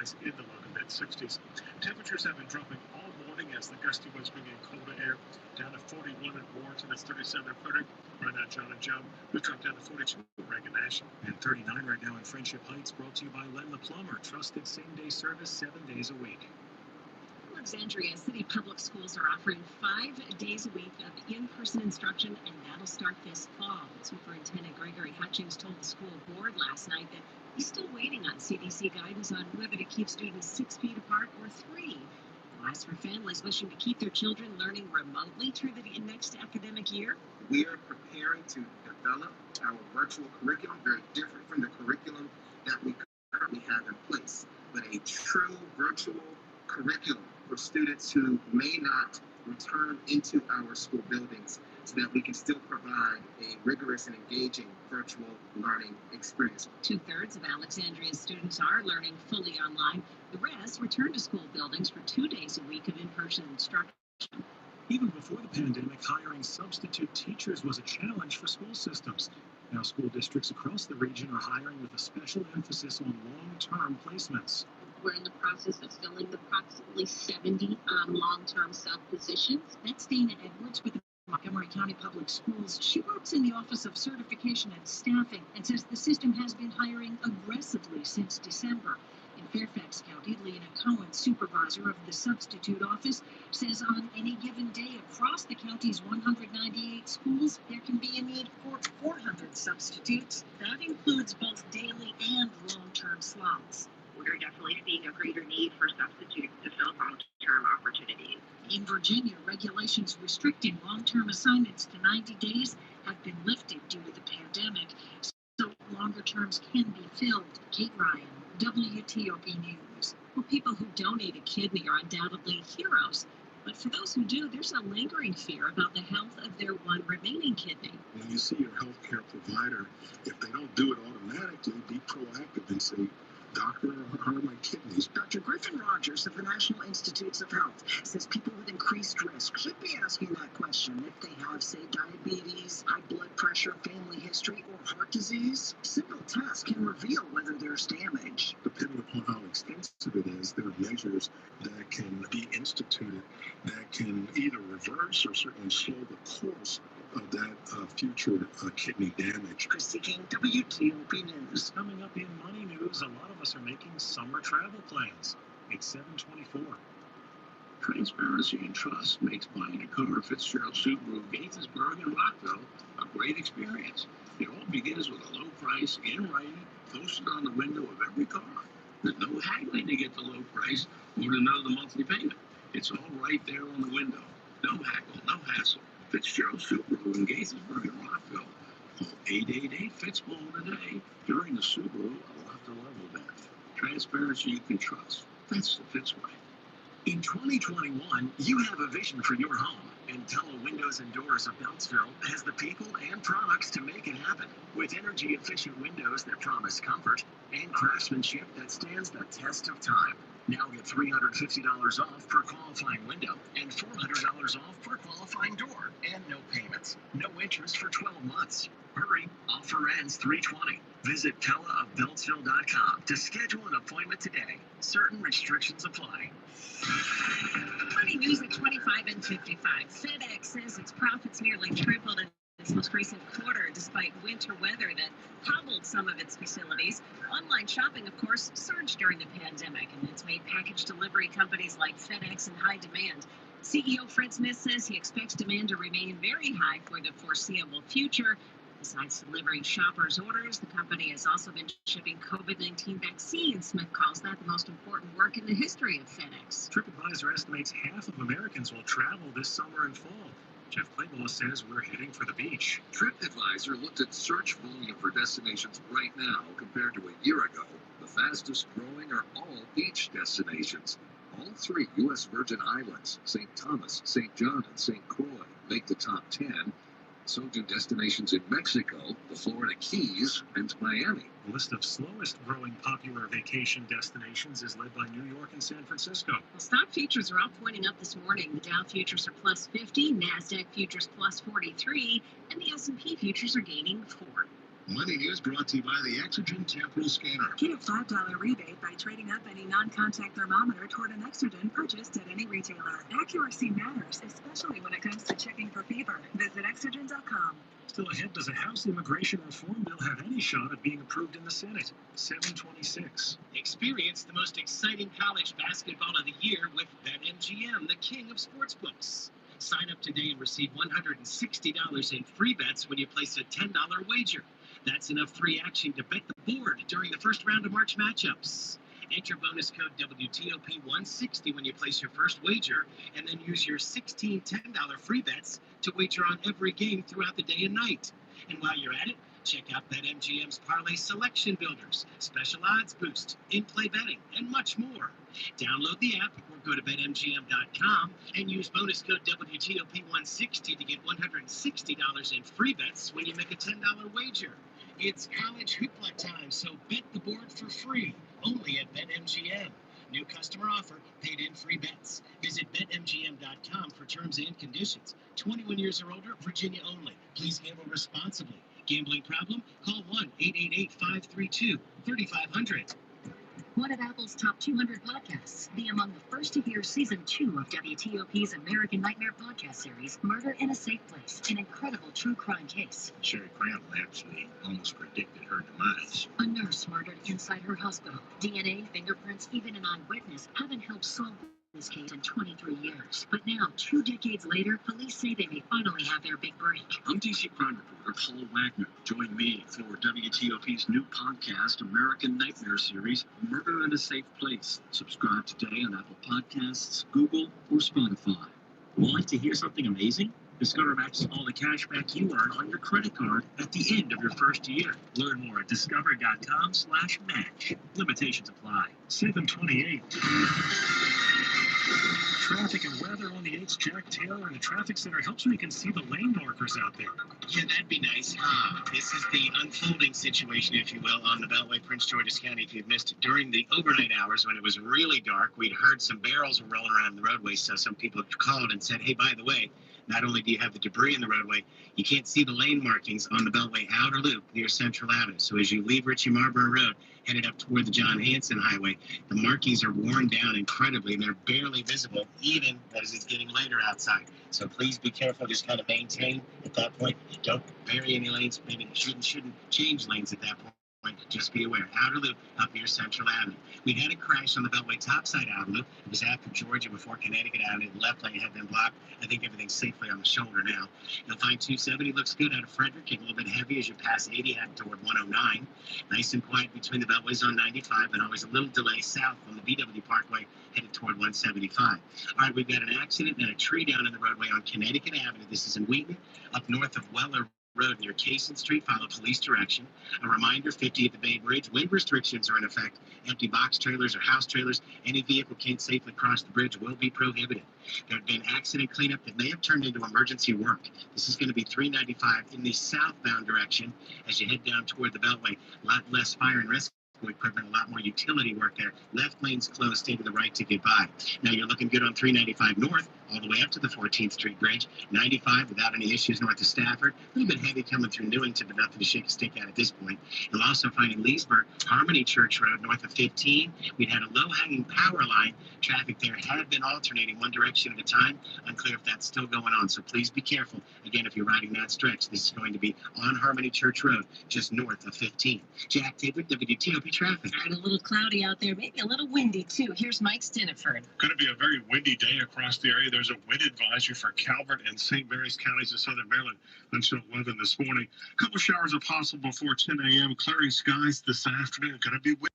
highs in the low to mid-60s. Temperatures have been dropping all morning as the gusty winds bring in colder air. Down to 41 in Warrenton, that's 37 in Frederick. Right now, John and Joe, we dropped down to 42 in Reagan National. And 39 right now in Friendship Heights, brought to you by Len the Plumber. Trusted same-day service 7 days a week. Alexandria City Public Schools are offering 5 days a week of in-person instruction, and that'll start this fall. Superintendent Gregory Hutchings told the school board last night that he's still waiting on CDC guidance on whether to keep students 6 feet apart or 3. As for families wishing to keep their children learning remotely through the next academic year, we are preparing to develop our virtual curriculum, very different from the curriculum that we currently have in place, but a true virtual curriculum for students who may not return into our school buildings, so that we can still provide a rigorous and engaging virtual learning experience. 2/3 of Alexandria's students are learning fully online. The rest return to school buildings for 2 days a week of in-person instruction. Even before the pandemic, hiring substitute teachers was a challenge for school systems. Now school districts across the region are hiring with a special emphasis on long-term placements. We're in the process of filling approximately 70 long-term sub positions. That's Dana Edwards with the Montgomery County Public Schools. She works in the Office of Certification and Staffing and says the system has been hiring aggressively since December. In Fairfax County, Lena Cohen, supervisor of the substitute office, says on any given day across the county's 198 schools, there can be a need for 400 substitutes. That includes both daily and long-term slots. We're definitely seeing a greater need for substitutes to fill long-term opportunities. In Virginia, regulations restricting long-term assignments to 90 days have been lifted due to the pandemic, so longer terms can be filled. Kate Ryan, WTOP News. Well, people who donate a kidney are undoubtedly heroes, but for those who do, there's a lingering fear about the health of their one remaining kidney. When you see your healthcare provider, if they don't do it automatically, be proactive and say, "Doctor, how are my kidneys?" Dr. Griffin Rogers of the National Institutes of Health says people with increased risk should be asking that question if they have, say, diabetes, high blood pressure, family history, or heart disease. Simple tests can reveal whether there's damage. Depending upon how extensive it is, there are measures that can be instituted that can either reverse or certainly slow the course of that future kidney damage. Christy King, WTOP News. Coming up in Money News, a lot of us are making summer travel plans. It's 7:24. Transparency and trust makes buying a car Fitzgerald Subaru, Gaithersburg, and Rockville a great experience. It all begins with a low price in writing posted on the window of every car. There's no haggling to get the low price or to know the monthly payment. It's all right there on the window. No haggle, no hassle. Fitzgerald Subaru in Gaithersburg and Rockville. Call 888-FITZBONE today. During the Subaru, I'll have to level that. Transparency you can trust. That's the Fitz way. In 2021, you have a vision for your home, and Tella Windows and Doors of Beltsville has the people and products to make it happen. With energy-efficient windows that promise comfort and craftsmanship that stands the test of time. Now get $350 off per qualifying window and $400 off per qualifying door, and no payments, no interest for 12 months. Hurry, offer ends 3/20. Visit TellaofBeltsville.com to schedule an appointment today. Certain restrictions apply. Money News at 25 and 55. FedEx says its profits nearly tripled in its most recent quarter despite winter weather that hobbled some of its facilities. Online shopping, of course, surged during the pandemic, and it's made package delivery companies like FedEx in high demand. CEO Fred Smith says he expects demand to remain very high for the foreseeable future. Besides delivering shoppers' orders, the company has also been shipping COVID-19 vaccines. Smith calls that the most important work in the history of FedEx. TripAdvisor estimates half of Americans will travel this summer and fall. Jeff Claybaugh says we're heading for the beach. TripAdvisor looked at search volume for destinations right now compared to a year ago. The fastest growing are all beach destinations. All 3 U.S. Virgin Islands, St. Thomas, St. John, and St. Croix, make the top 10. So do destinations in Mexico, the Florida Keys, and Miami. The list of slowest growing popular vacation destinations is led by New York and San Francisco. Well, stock futures are all pointing up this morning. The Dow futures are plus 50, NASDAQ futures plus 43, and the S&P futures are gaining 4. Money News brought to you by the Exogen Temporal Scanner. Get a $5 rebate by trading up any non-contact thermometer toward an Exogen purchased at any retailer. Accuracy matters, especially when it comes to checking for fever. Visit Exogen.com. Still ahead, does a House immigration reform bill have any shot at being approved in the Senate? 726. Experience the most exciting college basketball of the year with BetMGM, the king of sportsbooks. Sign up today and receive $160 in free bets when you place a $10 wager. That's enough free action to bet the board during the first round of March matchups. Enter bonus code WTOP160 when you place your first wager, and then use your 16 $10 free bets to wager on every game throughout the day and night. And while you're at it, check out BetMGM's Parlay Selection Builders, Special Odds Boost, in-play betting, and much more. Download the app or go to BetMGM.com and use bonus code WTOP160 to get $160 in free bets when you make a $10 wager. It's college hoopla time, so bet the board for free, only at BetMGM. New customer offer, paid-in free bets. Visit BetMGM.com for terms and conditions. 21 years or older, Virginia only. Please gamble responsibly. Gambling problem? Call 1-888-532-3500. One of Apple's top 200 podcasts. Be among the first to hear season 2 of WTOP's American Nightmare podcast series, Murder in a Safe Place, an incredible true crime case. Sherry Crandall actually almost predicted her demise. A nurse murdered inside her hospital. DNA, fingerprints, even an eyewitness haven't helped solve this case in 23 years. But now, 2 decades later, police say they may finally have their big break. I'm DC crime reporter Paul Wagner. Join me for WTOP's new podcast, American Nightmare series, Murder in a Safe Place. Subscribe today on Apple Podcasts, Google, or Spotify. Would like to hear something amazing? Discover matches all the cash back you earn on your credit card at the end of your first year. Learn more at discover.com/match. Limitations apply. 728. Traffic and weather on the 8th. Jack Taylor in the traffic center helps so we can see the lane markers out there. Yeah, that'd be nice. This is the unfolding situation, if you will, on the Beltway, Prince George's County. If you've missed it, during the overnight hours when it was really dark, we'd heard some barrels were rolling around the roadway, so some people called and said, hey, by the way, not only do you have the debris in the roadway, you can't see the lane markings on the Beltway outer loop near Central Avenue. So as you leave Ritchie Marlborough Road, headed up toward the John Hanson Highway, the markings are worn down incredibly, and they're barely visible, even as it's getting later outside. So please be careful. Just kind of maintain at that point. Don't vary any lanes. Maybe you shouldn't change lanes at that point. Just be aware. Outer loop up near Central Avenue. We had a crash on the Beltway topside outer loop. It was after Georgia before Connecticut Avenue. The left lane had been blocked. I think everything's safely on the shoulder now. You'll find 270 looks good out of Frederick. Getting a little bit heavy as you pass 80 heading toward 109. Nice and quiet between the Beltways on 95, and always a little delay south on the BW Parkway headed toward 175. All right, we've got an accident and a tree down in the roadway on Connecticut Avenue. This is in Wheaton, up north of Weller Road near Cason Street. Follow police direction. A reminder, 50 at the Bay Bridge. Wind restrictions are in effect. Empty box trailers or house trailers, any vehicle can't safely cross the bridge, will be prohibited. There had been accident cleanup that may have turned into emergency work. This is going to be 395 in the southbound direction as you head down toward the Beltway. A lot less fire and rescue equipment, a lot more utility work there. Left lane's closed, stay to the right to get by. Now you're looking good on 395 north, all the way up to the 14th Street Bridge. 95 without any issues north of Stafford. A little bit heavy coming through Newington, but nothing to shake a stick at this point. You'll also find in Leesburg, Harmony Church Road north of 15. We had a low-hanging power line. Traffic there had been alternating one direction at a time. Unclear if that's still going on, so please be careful. Again, if you're riding that stretch, this is going to be on Harmony Church Road, just north of 15. Jack Taylor, WTOP Traffic. And a little cloudy out there, maybe a little windy too. Here's Mike Stiniford. Going to be a very windy day across the area. There's a wind advisory for Calvert and St. Mary's counties of southern Maryland until 11 this morning. A couple showers are possible before 10 a.m. Clearing skies this afternoon. Going to be windy.